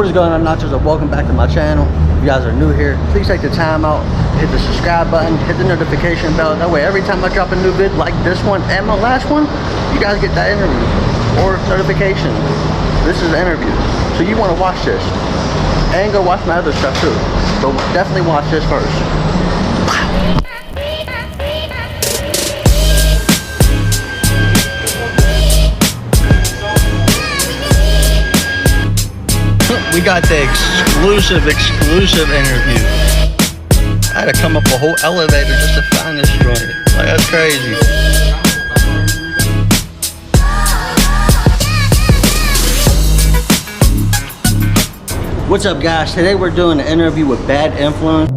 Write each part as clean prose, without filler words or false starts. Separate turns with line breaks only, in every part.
What is going on, Nachos, and welcome back to my channel. If you guys are new here, please take the time out, hit the subscribe button, hit the notification bell. That way every time I drop a new vid like this one and my last one, you guys get that interview or notification. This is an interview, so you want to watch this and go watch my other stuff too, but definitely watch this first. We got the exclusive interview. I had to come up a whole elevator just to find this joint. Like, that's crazy. What's up, guys? Today we're doing an interview with Bad Influence.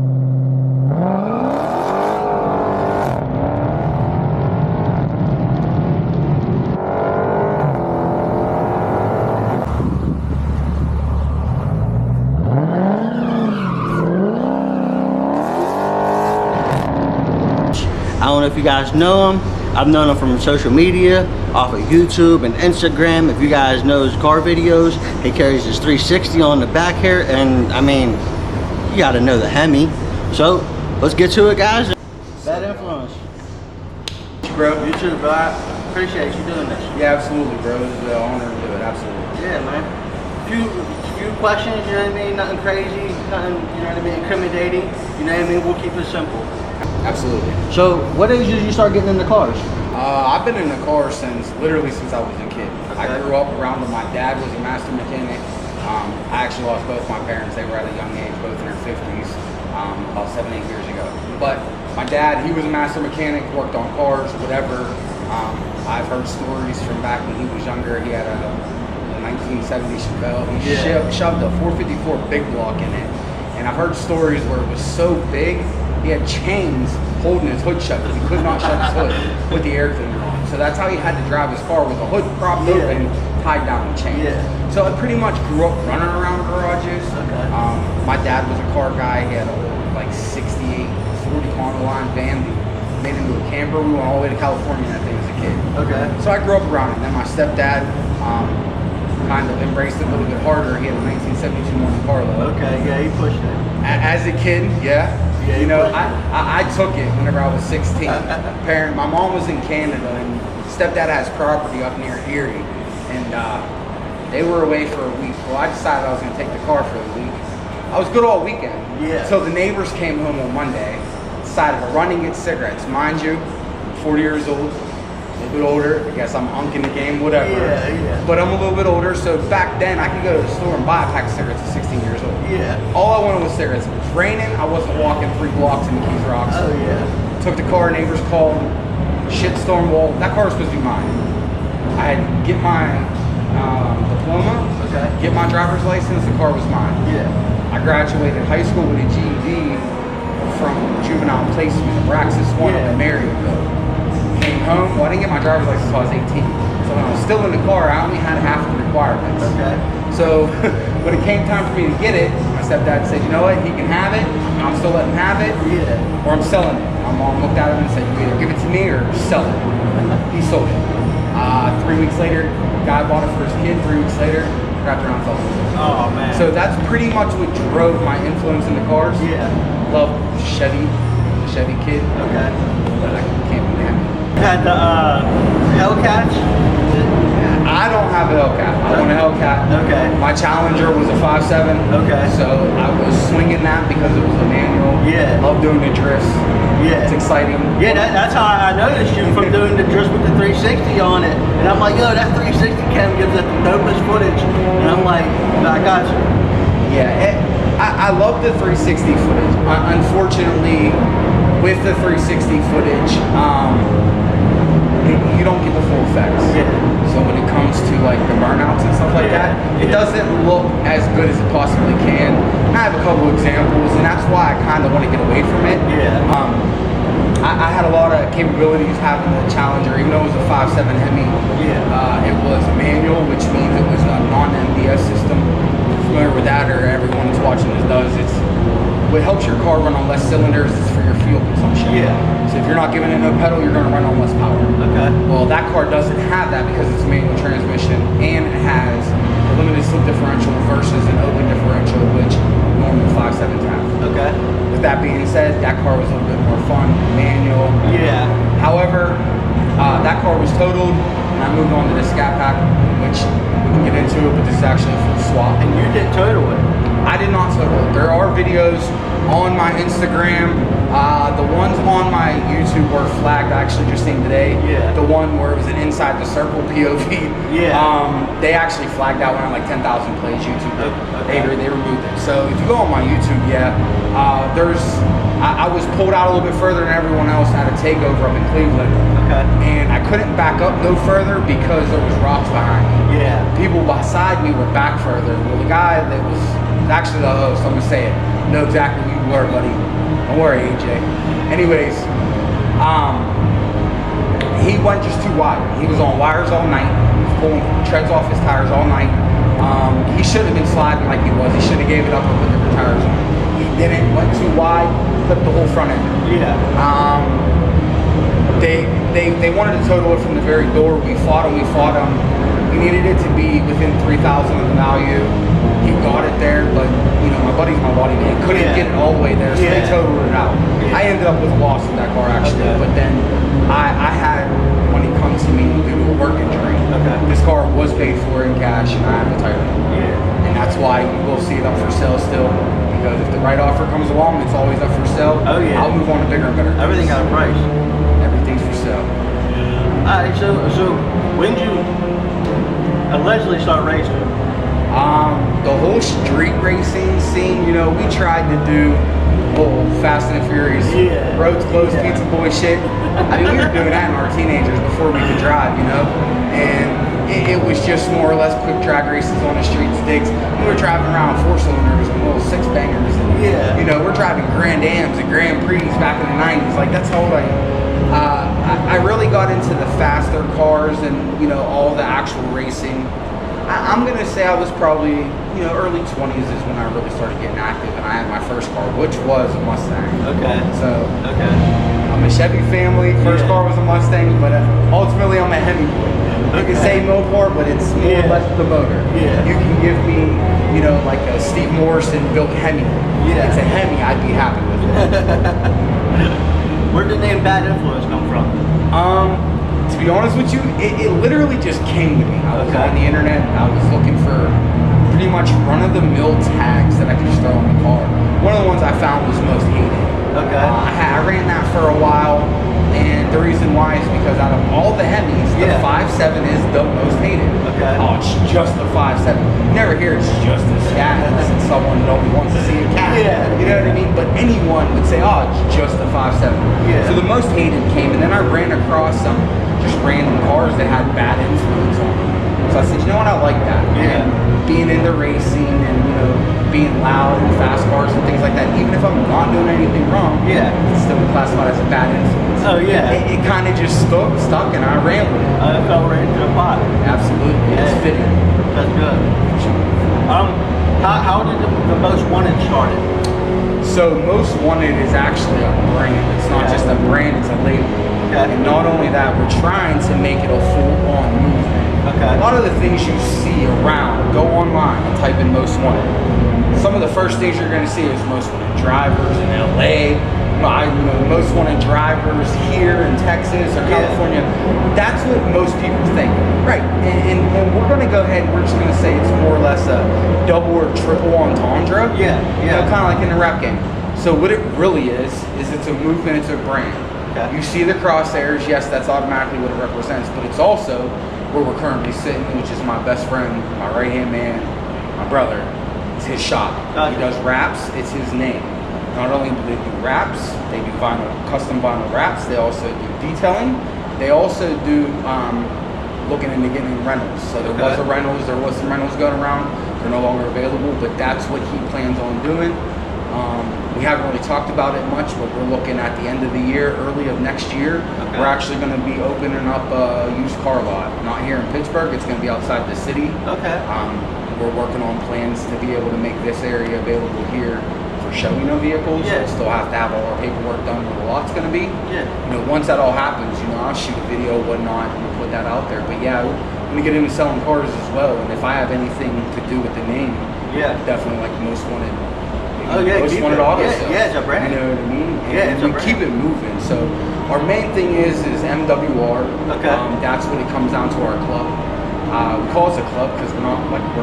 I don't know if you guys know him. I've known him from social media, off of YouTube and Instagram. If you guys know his car videos, he carries his 360 on the back here, and I mean, you gotta know the HEMI. So, let's get to it, guys. Bad Influence.
Bro,
You too, bro. I appreciate you doing this.
yeah, absolutely, bro. It's an honor to do it, absolutely.
Yeah, man. Few questions, you know what I mean? Nothing crazy, nothing, you know what I mean, intimidating. You know what I mean? We'll keep it simple.
Absolutely.
So, what age did you start getting into cars?
I've been in the car literally since I was a kid.
Okay.
I grew up around when my dad was a master mechanic. I actually lost both my parents. They were at a young age, both in their 50s, about 7-8 years ago. But my dad, he was a master mechanic, worked on cars, whatever. I've heard stories from back when he was younger. He had a 1970 Chevelle. He shoved a 454 big block in it. And I've heard stories where it was so big, he had chains holding his hood shut because he could not shut his hood with the air cleaner on. So that's how he had to drive his car with the hood propped open, tied down with chains. So I pretty much grew up running around garages.
Okay.
My dad was a car guy. He had a like 68 40 Honda line van. We made into a camper. We went all the way to California that thing as a kid.
Okay.
So I grew up around it. Then my stepdad kind of embraced it a little bit harder. He had a 1972 Monte Carlo.
Okay, yeah, he pushed it.
As a kid, yeah, you know, I took it whenever I was 16. My mom was in Canada, and stepdad has property up near Erie, and they were away for a week. Well, I decided I was going to take the car for a week. I was good all weekend.
Yeah.
So the neighbors came home on Monday, decided to run and get cigarettes. Mind you, I'm 40 years old. A little bit older, I guess I'm hunk in the game, whatever.
Yeah.
But I'm a little bit older, so back then I could go to the store and buy a pack of cigarettes at 16 years old.
Yeah.
All I wanted was cigarettes. If it was raining, I wasn't walking 3 blocks into Keys Rocks.
Oh, yeah.
Took the car, neighbors called, shitstorm wall. That car was supposed to be mine. I had to get my diploma, get my driver's license, the car was mine.
Yeah.
I graduated high school with a GED from juvenile placement, Praxis 1 in Maryville. Came home, well, I didn't get my driver's license until I was 18. So when I was still in the car, I only had half the requirements.
Okay.
So when it came time for me to get it, my stepdad said, you know what, he can have it, and I'm still letting him have it, or I'm selling it. My mom looked at him and said, you either give it to me or sell it. He sold it. 3 weeks later, guy bought it for his kid. 3 weeks later, wrapped around fell.
Oh, man.
So that's pretty much what drove my influence in the cars.
Yeah.
Love Chevy, the Chevy kid.
Okay.
But I can't be happy.
Got the Hellcats?
I don't have a Hellcat. I want a Hellcat.
Okay.
My Challenger was a 5.7.
Okay.
So I was swinging that because it was a manual.
Yeah.
Love doing the drifts.
Yeah.
It's exciting.
Yeah, that's how I noticed you from doing the drifts with the 360 on it. And I'm like, yo, that 360 cam gives it the dopest footage. And I'm like, I got you.
Yeah, I love the 360 footage. Unfortunately, with the 360 footage, you don't get the full effects.
Yeah.
So when it comes to like the burnouts and stuff like that, it doesn't look as good as it possibly can. And I have a couple examples, and that's why I kind of want to get away from it.
Yeah.
I had a lot of capabilities having the Challenger, even though it was a 5.7 HEMI.
Yeah.
It was a manual, which means it was a non-MDS system. If you're familiar with that, or everyone that's watching this does, what helps your car run on less cylinders is for your fuel consumption.
Yeah.
So if you're not giving it no pedal, you're going to run on less power.
Okay.
Well, that car doesn't have that because it's a manual transmission, and it has a limited slip differential versus an open differential totaled, and I moved on to the Scat Pack, which we can get into it, but this is actually a full swap.
And you did total it.
I did not total it. There are videos on my Instagram. The ones on my YouTube were flagged. I actually just seen today.
Yeah.
The one where it was an inside the circle POV.
Yeah.
They actually flagged that one at like 10,000 plays. YouTube.
Okay.
They removed it. So if you go on my YouTube, I was pulled out a little bit further than everyone else. I had a takeover up in Cleveland.
Okay.
And I couldn't back up no further because there was rocks behind me.
Yeah.
People beside me were back further. Well, the guy that was actually the host, I'm gonna say it, know exactly who you were, buddy. Don't worry, AJ. Anyways, he went just too wide. He was on wires all night. He was pulling treads off his tires all night. He shouldn't have been sliding like he was. He should have gave it up and put different tires on. He didn't. Went too wide. Clipped the whole front end.
Yeah.
They wanted to total it from the very door. We fought him. We needed it to be within 3,000 of the value. He got it there, but you know, my buddy's my buddy, man. Couldn't get it all the way there, so they totaled it out.
Yeah.
I ended up with a loss in that car actually, but then I had money come to me due to a work injury. This car was paid for in cash, and I had the title.
Yeah.
And that's why you will see it up for sale still. Because if the right offer comes along, it's always up for sale.
Oh yeah.
I'll move on to bigger and better things.
Everything got a price.
Everything's for sale.
Alright, so when did you allegedly start racing?
The whole street racing scene, you know, we tried to do whole Fast and Furious, roads closed, pizza boy shit. I mean, we were doing that in our teenagers before we could drive, you know? And it was just more or less quick drag races on the street sticks. We were driving around 4-cylinders and little 6-bangers. And, you know, we're driving Grand Ams and Grand Prix back in the 90s. Like, that's how old I am. I really got into the faster cars and, you know, all the actual racing. I'm gonna say I was probably, you know, early 20s is when I really started getting active, and I had my first car, which was a Mustang.
Okay.
So, I'm a Chevy family. First car was a Mustang, but ultimately I'm a HEMI boy. You can say Mopar, but it's more or less the motor. You can give me, you know, like a Steve Morrison built HEMI. It's a HEMI, I'd be happy with it.
Where did the name Bad Influence come from?
To be honest with you, it literally just came to me. I was on the internet, I was looking for pretty much run-of-the-mill tags that I could just throw on the car. One of the ones I found was most hated. I ran that for a while, and the reason why is because out of all the Hemis, the 5.7 is the most hated. Oh, it's just the 5.7. You never hear it's just a Scat unless it's someone that only wants to see a cat. You know what I mean? But anyone would say, oh, it's just the 5.7. So the most hated came, and then I ran across some just random cars that had bad influence on them. So I said, you know what, I like that. And being into racing and, you know, being loud and fast cars and things like that, even if I'm not doing anything wrong, it's still classified as a bad influence. It kind of just stuck and I ran with it.
It fell right into the pot.
Absolutely. It's fitting.
That's good. How did the Most Wanted started?
So Most Wanted is actually a brand. It's not just a brand, it's a label. And not only that, we're trying to make it a full-on movement. A lot of the things you see around, go online and type in Most Wanted. Some of the first things you're going to see is Most Wanted drivers in LA, Most Wanted drivers here in Texas or California. That's what most people think. Right. And we're going to go ahead and we're just going to say it's more or less a double or triple entendre. You know, kind of like in the rap game. So what it really is it's a movement, it's a brand. You see the crosshairs, yes, that's automatically what it represents, but it's also where we're currently sitting, which is my best friend, my right-hand man, my brother. It's his shop. He does wraps, it's his name. Not only do they do wraps, they do custom vinyl wraps, they also do detailing. They also do looking into getting rentals. So there was some rentals going around. They're no longer available, but that's what he plans on doing. We haven't really talked about it much, but we're looking at the end of the year, early of next year. We're actually going to be opening up a used car lot. Not here in Pittsburgh, it's going to be outside the city. We're working on plans to be able to make this area available here for showing of vehicles. We'll still have to have all our paperwork done where the lot's going to be. You know, once that all happens, you know, I'll shoot a video, whatnot, and we'll put that out there. But yeah, I'm going to get into selling cars as well. And if I have anything to do with the name, definitely like Most Wanted.
Oh yeah,
Most
keep
Wanted
it.
Auto
Yeah,
Sales.
yeah, it's a brand.
You know what I mean? And
Yeah, it's a
we
brand.
keep it moving. So our main thing is MWR.
Okay.
That's what it comes down to our club. We call it a club because we're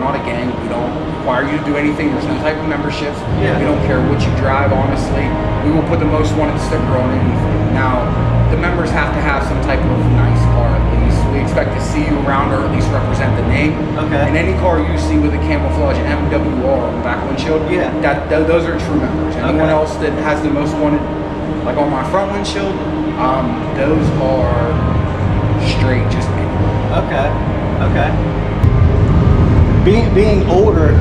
not a gang. We don't require you to do anything. There's no type of memberships.
Yeah.
We don't care what you drive. Honestly, we will put the Most Wanted sticker on anything. Now, the members have to have some type of nice car at least. We expect to see you around or at least represent the name.
Okay.
And any car you see with a camouflage MWR on the back windshield,
Yeah.
those are true members. Anyone else that has the Most Wanted, like on my front windshield, those are straight just anyone.
Okay. Okay. Being older,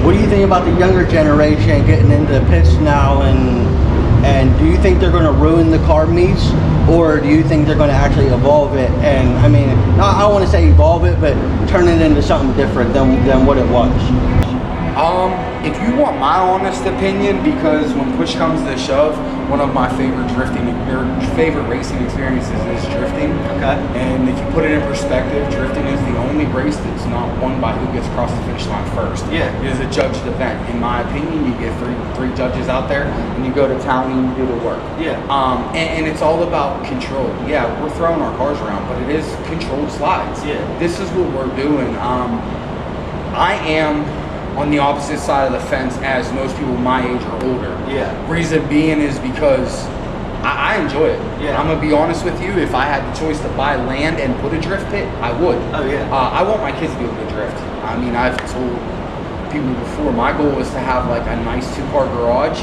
what do you think about the younger generation getting into the pits now, and do you think they're going to ruin the car meets, or do you think they're going to actually evolve it? And I mean, I don't want to say evolve it, but turn it into something different than what it was.
If you want my honest opinion, because when push comes to shove, one of my favorite racing experiences is drifting.
Okay.
And if you put it in perspective, drifting is the only race that's not won by who gets across the finish line first.
Yeah.
It is a judged event. In my opinion, you get three judges out there, and you go to town and you do the work.
Yeah.
And it's all about control. Yeah, we're throwing our cars around, but it is controlled slides.
Yeah.
This is what we're doing. I am on the opposite side of the fence as most people my age or older.
Yeah.
Reason being is because I enjoy it.
Yeah.
I'm gonna be honest with you. If I had the choice to buy land and put a drift pit, I would.
Oh yeah.
I want my kids to be able to drift. I mean, I've told people before, my goal is to have like a nice 2-car garage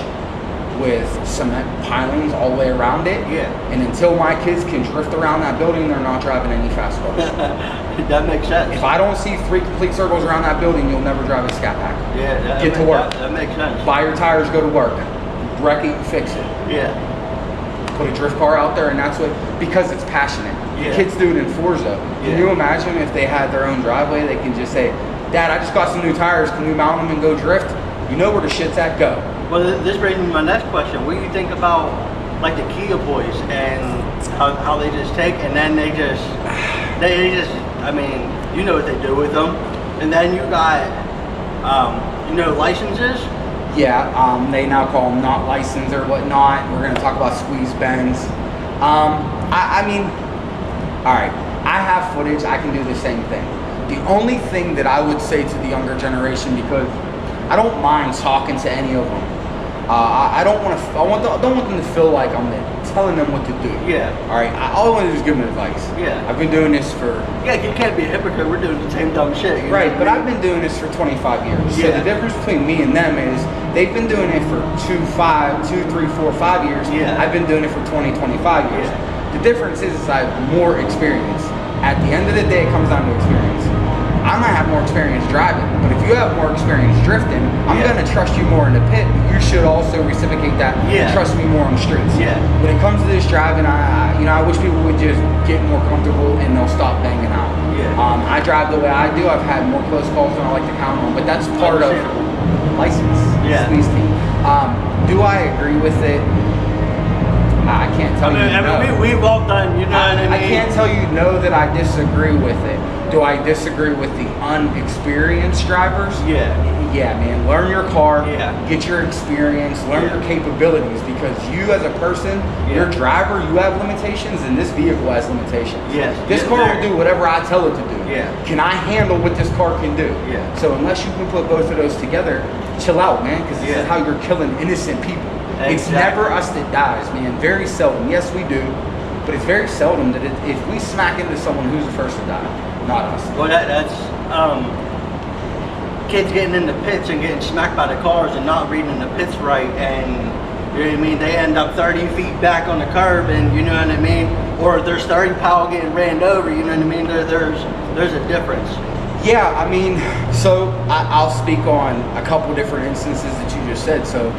with cement pilings all the way around it.
Yeah.
And until my kids can drift around that building, they're not driving any fast cars.
That makes sense.
If I don't see 3 complete circles around that building, you'll never drive a Scat Pack.
Yeah.
Get to work.
That makes sense.
Buy your tires, go to work. Wreck it, fix it.
Yeah.
Put a drift car out there, and that's what, because it's passionate.
Yeah.
Kids do it in Forza.
Yeah.
Can you imagine if they had their own driveway, they can just say, Dad, I just got some new tires, can you mount them and go drift? You know where the shit's at, go.
Well, this brings me to my next question. What do you think about like the Kia boys and how they just take and then they just, I mean, you know what they do with them. And then you got, licenses.
Yeah, they now call them not licensed or whatnot. We're gonna talk about squeeze bends. I mean, all right, I have footage, I can do the same thing. The only thing that I would say to the younger generation, because I don't mind talking to any of them. I don't want them to feel like I'm telling them what to do.
Yeah.
All right. All I want to do is give them advice.
Yeah.
I've been doing this for.
Yeah, you can't be a hypocrite. We're doing the same dumb shit.
Right, but I've been doing this for 25 years.
Yeah.
So the difference between me and them is they've been doing it for 2, 3, 4, 5 years.
Yeah.
I've been doing it for 20, 25 years.
Yeah.
The difference is I have more experience. At the end of the day, it comes down to experience. I might have more experience driving, but if you have more experience drifting, I'm gonna trust you more in the pit. But you should also reciprocate that.
Yeah.
And trust me more on the streets.
Yeah.
When it comes to this driving, I wish people would just get more comfortable and they'll stop banging out.
Yeah.
I drive the way I do. I've had more close calls than I like to count on, but that's part of license.
Yeah.
Squeeze team. Do I agree with it? I can't tell you no.
we've all done, you know what I mean?
I can't tell you no that I disagree with it. Do I disagree with the unexperienced drivers?
Yeah.
Yeah, man. Learn your car.
Yeah.
Get your experience. Learn your capabilities, because you as a person, your driver, you have limitations, and this vehicle has limitations.
Yes.
This car will do whatever I tell it to do.
Yeah.
Can I handle what this car can do?
Yeah.
So unless you can put both of those together, chill out, man, because this is how you're killing innocent people.
Exactly.
It's never us that dies, man. Very seldom. Yes, we do, but it's very seldom that if we smack into someone, who's the first to die? Not us.
Well, that's kids getting in the pits and getting smacked by the cars and not reading the pits right, and you know what I mean, they end up 30 feet back on the curb, and you know what I mean, or there's 30 pile getting ran over, you know what I mean, there's a difference.
Yeah, I mean, so I'll speak on a couple different instances that you just said. So,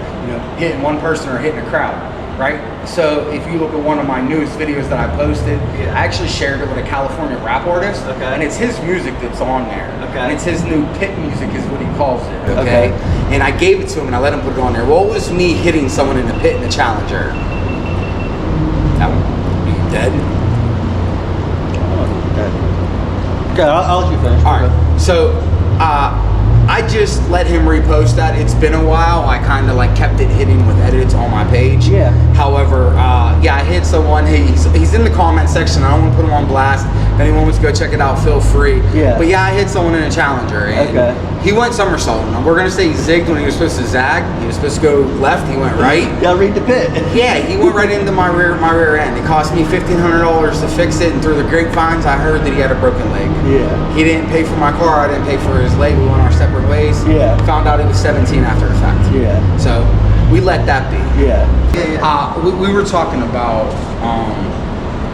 hitting one person or hitting a crowd, right? So if you look at one of my newest videos that I posted, I actually shared it with a California rap artist, and it's his music that's on there. And it's his new pit music is what he calls it, okay? And I gave it to him and I let him put it on there. What was me hitting someone in the pit in the Challenger? That would be dead.
Okay, I'll let you finish.
All right. So I I just let him repost that. It's been a while. I kind of like kept it hidden with edits on my page.
Yeah.
However, yeah, I hit someone. He's in the comment section. I don't want to put him on blast. If anyone wants to go check it out, feel free.
Yeah.
But yeah, I hit someone in a Challenger. And
okay.
He went somersaulting. We're gonna say he zigged when he was supposed to zag. He was supposed to go left. He went right.
Y'all read the pit.
Yeah, he went right into my rear end. It cost me $1,500 to fix it, and through the grapevines, I heard that he had a broken leg.
Yeah.
He didn't pay for my car. I didn't pay for his leg. We went our separate ways.
Yeah.
Found out it was 17 after the fact.
Yeah.
So we let that be.
Yeah. Yeah.
We were talking about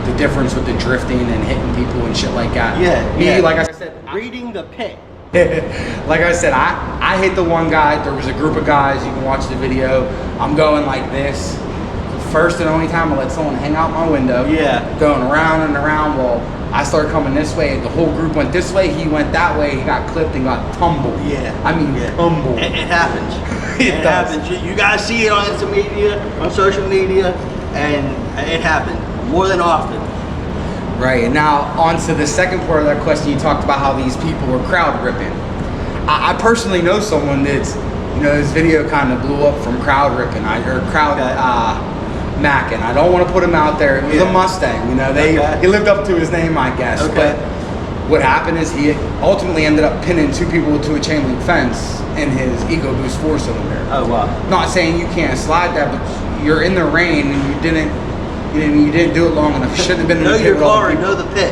the difference with the drifting and hitting people and shit like that.
Yeah.
Me,
yeah.
like I said,
reading the pit.
like I said, I hit the one guy. There was a group of guys. You can watch the video. I'm going like this. The first and only time I let someone hang out my window.
Yeah.
Going around and around. Well, I started coming this way. The whole group went this way. He went that way. He got clipped and got tumbled.
Yeah.
I mean, tumbled.
It happens.
It
happens. You guys see it on social media, and it happens more than often.
Right, and now on to the second part of that question. You talked about how these people were crowd ripping. I personally know someone that's, his video kind of blew up from crowd ripping, or crowd macking. I don't want to put him out there. It was a Mustang, he lived up to his name, I guess.
Okay.
But what happened is he ultimately ended up pinning two people to a chain link fence in his EcoBoost 4-cylinder.
Oh, wow.
Not saying you can't slide that, but you're in the rain and you didn't do it long enough. You shouldn't have been in the pit.
Know your car and know the pit.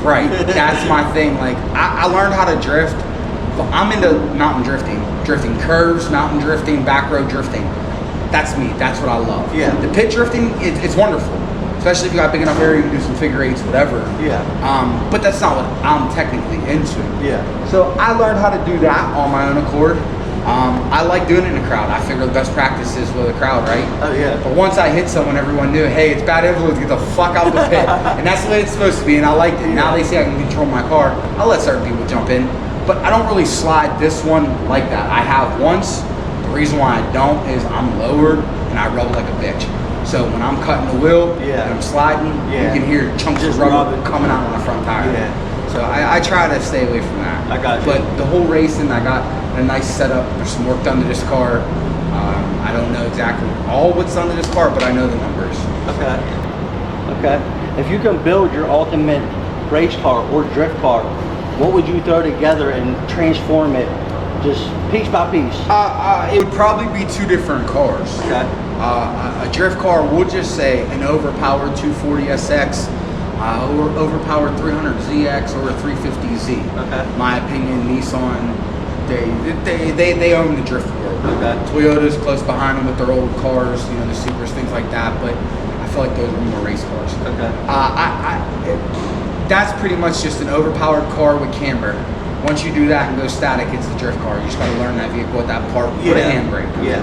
Right, that's my thing. Like, I learned how to drift. I'm into mountain drifting curves, mountain drifting, back road drifting. That's me. That's what I love.
Yeah.
The pit drifting, it's wonderful, especially if you got a big enough area, you can do some figure eights, whatever.
Yeah.
But that's not what I'm technically into.
Yeah.
So I learned how to do that on my own accord. I like doing it in a crowd. I figure the best practice is with a crowd, right?
Oh, yeah.
But once I hit someone, everyone knew, hey, it's bad influence, get the fuck out the pit. And that's the way it's supposed to be, and I liked it. Now they see I can control my car. I'll let certain people jump in, but I don't really slide this one like that. I have once. The reason why I don't is I'm lowered, and I rub like a bitch. So when I'm cutting the wheel and I'm sliding, you can hear chunks of rubber coming out on the front tire.
Yeah.
So I try to stay away from that.
I got you.
But the whole racing, I got a nice setup. There's some work done to this car. I don't know exactly all what's done to this car, but I know the numbers.
Okay. If you can build your ultimate race car or drift car, what would you throw together and transform it just piece by piece?
It would probably be two different cars.
Okay.
A drift car, we'll just say an overpowered 240SX, or overpowered 300ZX, or a 350Z.
Okay.
My opinion, Nissan, they own the drift world.
Okay.
Toyota's close behind them with their old cars, the Supras, things like that. But I feel like those are more race cars.
Okay.
That's pretty much just an overpowered car with camber. Once you do that and go static, it's the drift car. You just got to learn that vehicle with that part with a handbrake.
Yeah.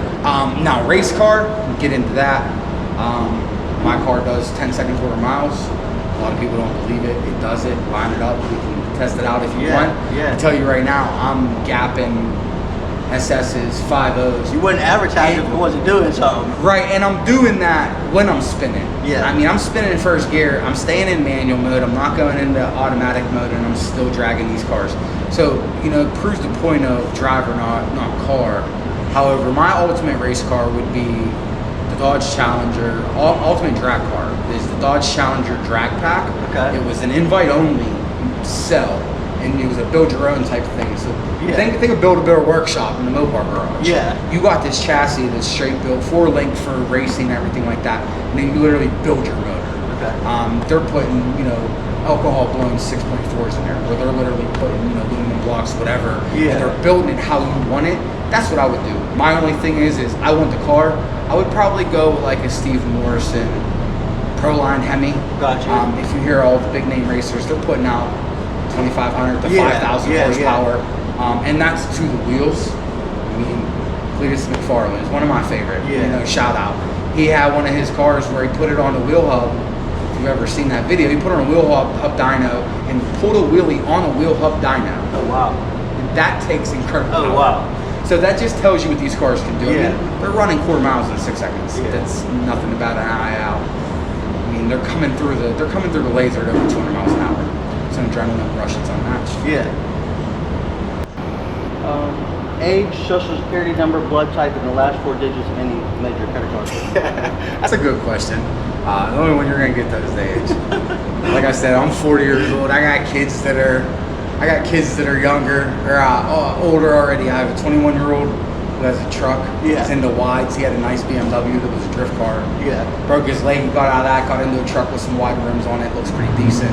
Now, race car, get into that. My car does 10-second quarter miles. A lot of people don't believe it. It does it. Line it up. We can test it out if you want.
Yeah.
I tell you right now, I'm gapping SS's, 5.0s.
You wouldn't advertise if it wasn't doing something.
Right, and I'm doing that when I'm spinning.
Yeah.
I mean, I'm spinning in first gear. I'm staying in manual mode. I'm not going into automatic mode, and I'm still dragging these cars. So, it proves the point of driver, not car. However, my ultimate race car would be the Dodge Challenger. Ultimate drag car is the Dodge Challenger drag pack.
Okay.
It was an invite-only sell, and it was a build-your-own type of thing. So think of Build-A-Bear workshop in the Mopar garage.
Yeah.
You got this chassis that's straight built, 4-link for racing, everything like that, and then you literally build your motor.
Okay.
They're putting, alcohol blown 6.4s in there, where they're literally putting, aluminum blocks, whatever,
Yeah.
and they're building it how you want it. That's what I would do. My only thing is I want the car. I would probably go with like a Steve Morrison Proline HEMI.
Gotcha.
If you hear all the big name racers, they're putting out 2,500 to 5,000 horsepower, and that's to the wheels. I mean, Cletus McFarlane is one of my favorite. Shout out. He had one of his cars where he put it on the wheel hub. If you've ever seen that video, he put it on a wheel hub dyno and pulled a wheelie on a wheel hub dyno.
Oh wow.
And that takes incredible power.
Oh wow.
So that just tells you what these cars can do.
Yeah.
I mean, they're running quarter miles in 6 seconds.
Yeah.
That's nothing about an eye out. I mean, they're coming through the laser at over 200 miles an hour. It's an adrenaline rush. It's unmatched.
Yeah. Age, social security number, blood type, and the last 4 digits of any major credit card.
That's a good question. The only one you're gonna get those days. Like I said, I'm 40 years old. I got kids that are younger or older already. I have a 21-year-old who has a truck.
Yeah.
He's into wides. He had a nice BMW that was a drift car.
Yeah.
Broke his leg. He got out of that. Got into a truck with some wide rims on it. Looks pretty decent.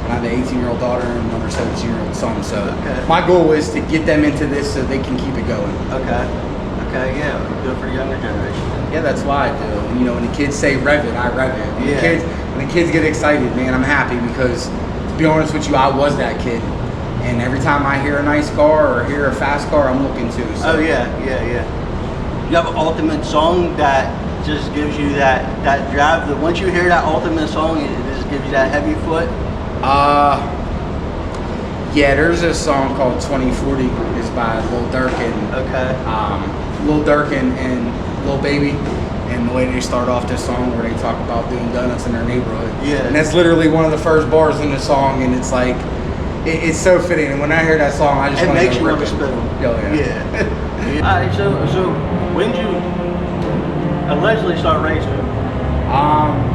And I have an 18-year-old daughter and another 17-year-old son. So my goal is to get them into this so they can keep it going.
Okay, yeah, do it for the younger generation.
Yeah, that's why I do. You know, when the kids say rev it, I rev it. When the kids get excited, man, I'm happy because, to be honest with you, I was that kid. And every time I hear a nice car or hear a fast car, I'm looking too. So.
Oh yeah. You have an ultimate song that just gives you that drive. That once you hear that ultimate song, it just gives you that heavy foot.
Yeah, there's a song called 2040. It's by Lil Durk and Lil Durk and Lil Baby. And the way they start off this song where they talk about doing donuts in their neighborhood. Yeah. And that's literally one of the first bars in the song, and it's like, it's so fitting. And when I hear that song, I just want to
makes you want to spit them.
Oh, yeah.
Alright, so when did you allegedly start racing?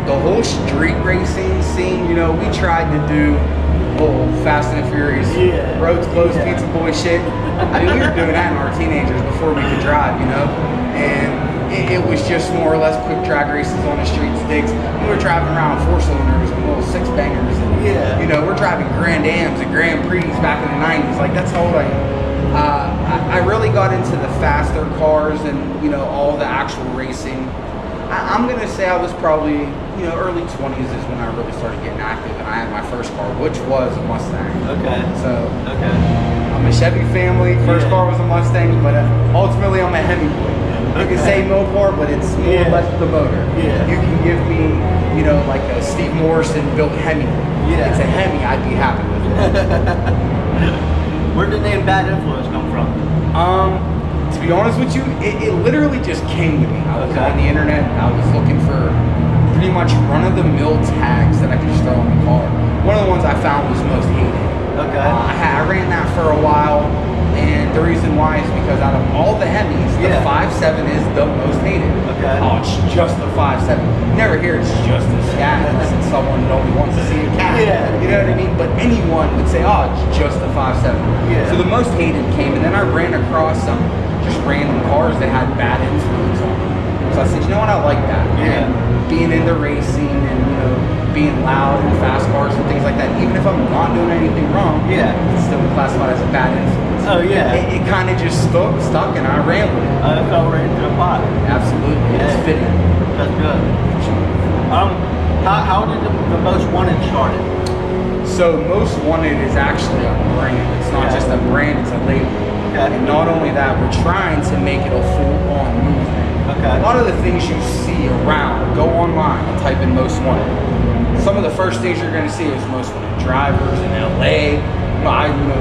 The whole street racing scene, you know, we tried to do whole Fast and Furious, roads closed, pizza boy shit. I mean, we were doing that in our teenagers before we could drive, you know? And it was just more or less quick drag races on the street sticks. We were driving around 4-cylinders and little 6-bangers. And, you know, we're driving Grand Ams and Grand Prix back in the 90s. Like, that's how old I am. I really got into the faster cars and, you know, all the actual racing. I'm going to say I was probably, you know, early 20s is when I really started getting active, and I had my first car, which was a Mustang. So, I'm a Chevy family. First car was a Mustang, but ultimately I'm a HEMI boy. You can say Mopar, but it's more or less the motor. You can give me, you know, like a Steve Morrison built HEMI. It's a HEMI, I'd be happy with it.
Where did the name Bad Influence come from?
To be honest with you, it literally just came to me. I was on the internet, I was looking for pretty much run-of-the-mill tags that I could just throw on the car. One of the ones I found was most hated. I ran that for a while, and the reason why is because out of all the HEMIs, the 5.7 is the most hated. Oh, it's just the 5.7. You never hear it's just a scat unless it's someone that only wants to see a cat. You know what I mean? But anyone would say, oh, it's just the 5.7. So the most hated came, and then I ran across some just random cars that had bad influence on them. So I said, you know what, I like that. And being into racing and, you know, being loud and fast cars and things like that, even if I'm not doing anything wrong, it's still classified as a bad influence. It kind of just stuck and I ran with it.
It fell right into the pot.
Absolutely. It's fitting.
That's good. How did the Most Wanted start?
So Most Wanted is actually a brand. It's not just a brand, it's a label. And not only that, we're trying to make it a full-on movement. A lot of the things you see around, go online and type in Most Wanted. Some of the first things you're going to see is Most Wanted drivers in LA,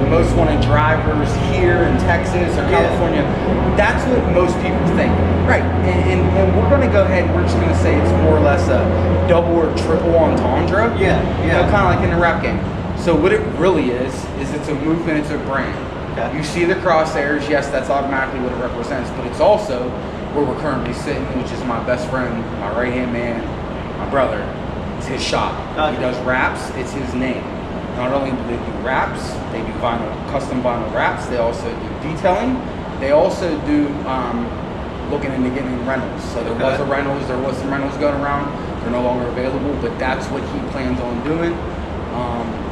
Most Wanted drivers here in Texas or California. That's what most people think. Right. And we're going to go ahead and we're just going to say it's more or less a double or triple entendre. You know, kind of like in the rap game. So what it really is it's a movement, it's a brand. You see the crosshairs, yes, that's automatically what it represents, but it's also where we're currently sitting, which is my best friend, my right-hand man, my brother. It's his shop. He does wraps, it's his name. Not only do they do wraps, they do custom vinyl wraps, they also do detailing, they also do looking into getting rentals. So there was some rentals going around, they're no longer available, but that's what he plans on doing.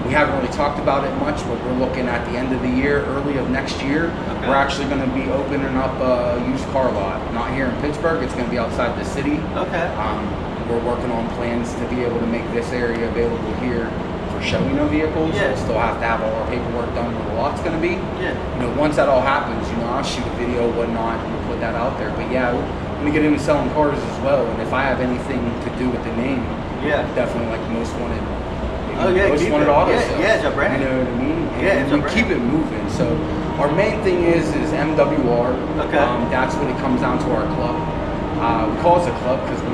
We haven't really talked about it much, but we're looking at the end of the year, early of next year. We're actually going to be opening up a used car lot. Not here in Pittsburgh, it's going to be outside the city. We're working on plans to be able to make this area available here for showing no vehicles. We'll still have to have all our paperwork done where the lot's going to be. You know, once that all happens, you know, I'll shoot a video, whatnot, and we'll put that out there. But yeah, I'm going to get into selling cars as well. And if I have anything to do with the name, definitely like Most Wanted. Most Wanted auto sales.
It's a brand.
You know what I mean? And we keep it moving. So our main thing is MWR. That's when it comes down to our club. We call it a club because we're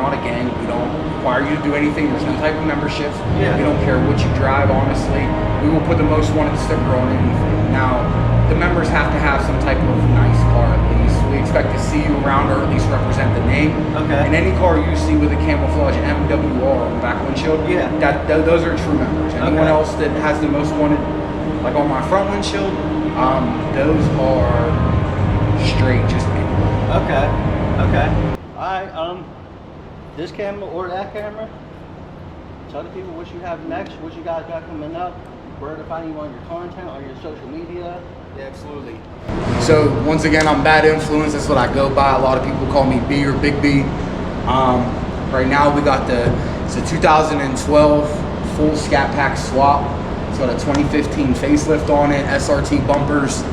not a gang. We don't require you to do anything. There's no type of memberships. We don't care what you drive. Honestly, we will put the Most Wanted sticker on anything. Now, the members have to have some type of nice car at least. We expect to see you around or at least represent the name.
Okay.
And any car you see with a camouflage MWR on the back windshield,
Yeah.
Those are true members. Anyone else that has the most wanted, like on my front windshield, those are straight just me.
Okay. Okay. Alright, this camera or that camera, tell the people what you have next, what you guys got coming up, where to find you on your content, on your social media.
Yeah, absolutely. So once again, I'm Bad Influence. That's what I go by. A lot of people call me B or Big B. Right now we got it's a 2012 full Scat Pack swap. It's got a 2015 facelift on it, SRT bumpers.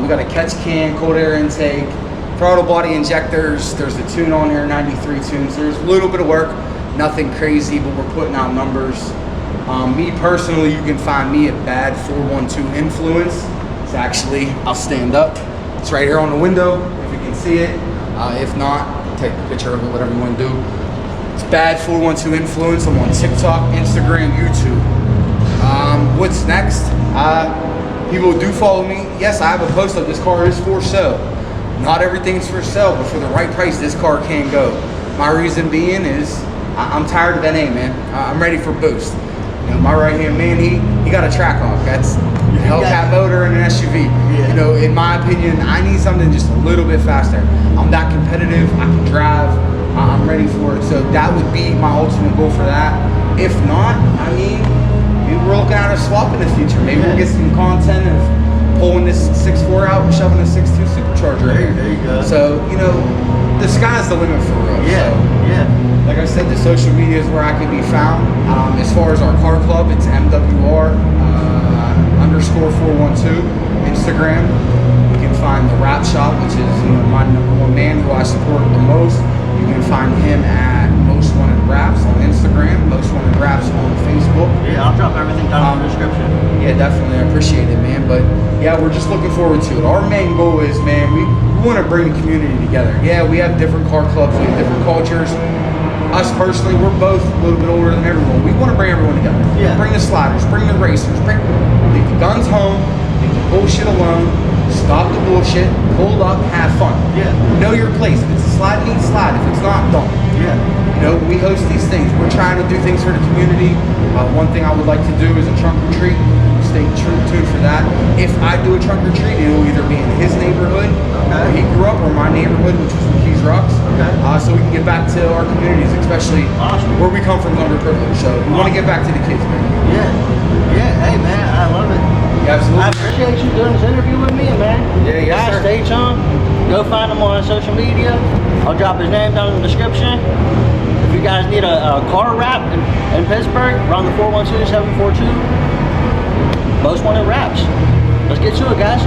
We got a catch can, cold air intake, throttle body injectors. There's the tune on here, 93 tunes. There's a little bit of work, nothing crazy, but we're putting out numbers. Me personally, you can find me at Bad 412 Influence. It's actually, I'll stand up. It's right here on the window, if you can see it. If not, take a picture of it, whatever you want to do. It's Bad 412 Influence. I'm on TikTok, Instagram, YouTube. What's next? People do follow me. Yes, I have a post up. This car is for sale. Not everything's for sale, but for the right price, this car can go. My reason being is I'm tired of NA, man. I'm ready for boost. You know, my right-hand man, he got a track off. That's a Hellcat motor and an SUV.
Yeah.
You know, in my opinion, I need something just a little bit faster. I'm that competitive. I can drive. I'm ready for it. So that would be my ultimate goal for that. If not, I mean, maybe we're looking at a swap in the future. Maybe we'll get some content of pulling this 6.4 out and shoving a 6.2 supercharger in.
There you go.
So, you know, the sky's the limit for real.
Yeah,
So,
yeah.
like I said, the social media is where I can be found. As far as our car club, it's MWR _412 Instagram. You can find the Rap Shop, which is my #1 man who I support the most. You can find him at Most Wanted Raps on Instagram, Most Wanted Raps on Facebook.
Yeah, I'll drop everything down in the description.
Yeah, definitely. I appreciate it, man. But yeah, we're just looking forward to it. Our main goal is, man, we want to bring the community together. Yeah, we have different car clubs, we have different cultures. Us personally, we're both a little bit older than everyone. We want to bring everyone together.
Yeah.
Bring the sliders, bring the racers, leave the guns home, leave the bullshit alone, stop the bullshit, pull up, have fun.
Yeah.
Know your place. If it's a slide, neat slide. If it's not, don't.
Yeah.
You know, we host these things. We're trying to do things for the community. One thing I would like to do is a trunk or treat. Stay tuned for that. If I do a trunk or treat, it will either be in his neighborhood, where he grew up, or my neighborhood, which was McKees Rocks.
Okay.
So we can get back to our communities, especially where we come from is underprivileged. So we want to get back to the kids, man.
Yeah. Yeah. Hey, man, I love it.
Yeah, absolutely.
I appreciate you doing this interview with me, man.
Yeah, yes,
Guys,
sir.
stay tuned. Go find him on social media. I'll drop his name down in the description. If you guys need a car wrap in Pittsburgh, around the 412-742, Most Wanted Raps. Let's get to it, guys.